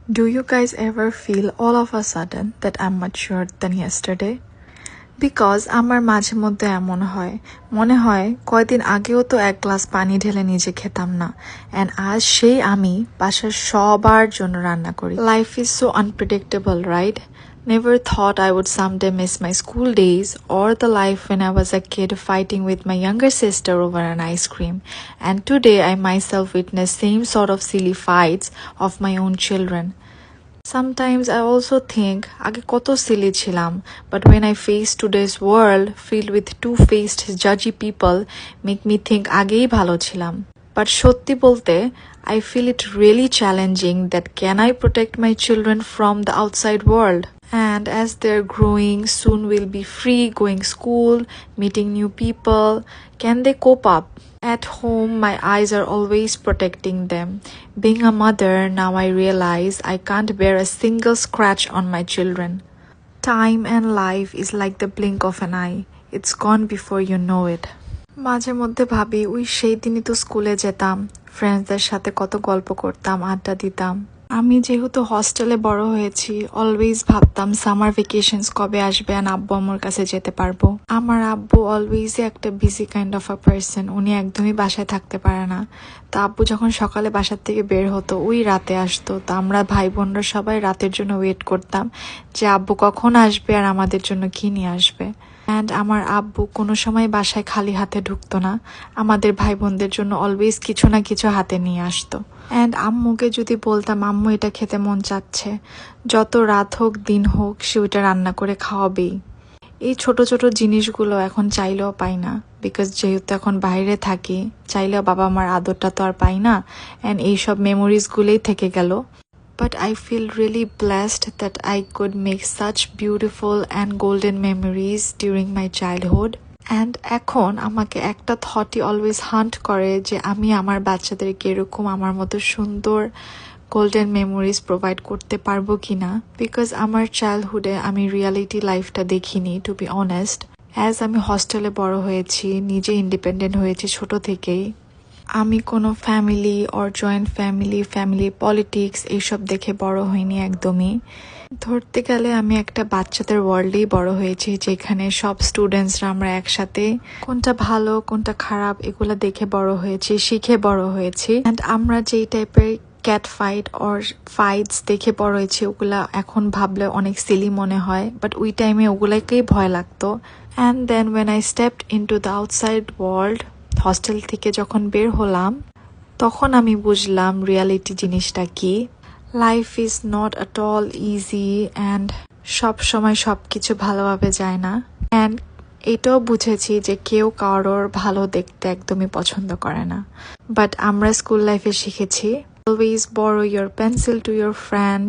Do you guys ever feel all of a sudden that I'm mature than yesterday? Because আমার মাঝে মধ্যে এমন হয় মনে হয় কয়দিন আগেও তো এক গ্লাস পানি ঢেলে নিজে খেতাম না অ্যান্ড আজ সেই আমি বাসার সবার জন্য রান্না করি life is so unpredictable right Never thought I would someday miss my school days or the life when I was a kid fighting with my younger sister over an ice cream. And today I myself witness same sort of silly fights of my own children. Sometimes I also think আগে কত silly ছিলাম, but when I face today's world filled with two-faced judgy people make me think আগেই ভালো ছিলাম. But সত্যি বলতে I feel it really challenging that can I protect my children from the outside world? And as they're growing, soon will be free, going school, meeting new people. Can they cope up? At home, my eyes are always protecting them. Being a mother, now I realize I can't bear a single scratch on my children. Time and life is like the blink of an eye. It's gone before you know it. মাঝে মধ্যে ভাবি ওই সেই দিনই তো স্কুলে যেতাম, ফ্রেন্ডসদের সাথে কত গল্প করতাম, আড্ডা দিতাম। আমি যেহেতু হস্টেলে বড় হয়েছি অলওয়েজ ভাবতাম সামার ভেকেশনস কবে আসবে আর আব্বু আমার কাছে যেতে পারবো। আমার আব্বু অলওয়েজই একটা busy kind of a person, উনি একদমই বাসায় থাকতে পারে না। তো আব্বু যখন সকালে বাসার থেকে বের হতো ওই রাতে আসতো, তো আমরা ভাই বোনরা সবাই রাতের জন্য ওয়েট করতাম যে আব্বু কখন আসবে আর আমাদের জন্য কি নিয়ে আসবে। অ্যান্ড আমার আব্বু কোনো সময় বাসায় খালি হাতে ঢুকতো না, আমাদের ভাই বোনদের জন্য অলওয়েজ কিছু না কিছু হাতে নিয়ে আসতো। অ্যান্ড আম্মুকে যদি বলতাম আম্মু এটা খেতে মন চাচ্ছে, যত রাত হোক দিন হোক সে ওইটা রান্না করে খাওয়াবেই। এই ছোট ছোট জিনিসগুলো এখন চাইলেও পাই না, বিকজ যেহেতু এখন বাইরে থাকি চাইলেও বাবা মার আদরটা তো আর পাই না, অ্যান্ড এইসব মেমোরিজগুলোই থেকে গেল। But I feel really blessed that I could make such beautiful and golden memories during my childhood. And এখন আমাকে একটা থটই অলওয়েজ হান্ট করে যে আমি আমার বাচ্চাদেরকে এরকম আমার মতো সুন্দর গোল্ডেন মেমোরিজ প্রোভাইড করতে পারবো কিনা, বিকজ আমার চাইল্ডহুডে আমি রিয়ালিটি লাইফটা দেখিনি টু বি অনেস্ট। অ্যাজ আমি হস্টেলে বড় হয়েছি, নিজে ইন্ডিপেন্ডেন্ট হয়েছি ছোট থেকেই, আমি কোনো family or joint family politics এইসব দেখে বড় হইনি একদমই। ধরতে গেলে আমি একটা বাচ্চাদের ওয়ার্ল্ডেই বড় হয়েছি, যেখানে সব স্টুডেন্টসরা আমরা একসাথে কোনটা ভালো কোনটা খারাপ এগুলো দেখে বড় হয়েছি, শিখে বড় হয়েছি। অ্যান্ড আমরা যেই টাইপের ক্যাট ফাইট অর ফাইটস দেখে বড় হয়েছি ওগুলা এখন ভাবলে অনেক সিলি মনে হয়, বাট ওই টাইমে ওগুলাকেই ভয় লাগতো। And then when I stepped into the outside world, hostel থেকে যখন বের হলাম তখন আমি বুঝলাম রিয়ালিটি জিনিসটা কি। Life is not at all easy and সব সময় সব কিছু ভালোভাবে যায় না। অ্যান্ড এটাও বুঝেছি যে কেউ কারোর ভালো দেখতে একদমই পছন্দ করে না। বাট আমরা স্কুল লাইফে শিখেছি always borrow your pencil to your friend,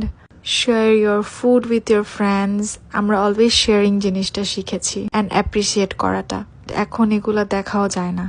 share your food with your friends. আমরা অলওয়েজ শেয়ারিং জিনিসটা শিখেছি অ্যান্ড অ্যাপ্রিসিয়েট করাটা। এখন এগুলো দেখাও যায় না।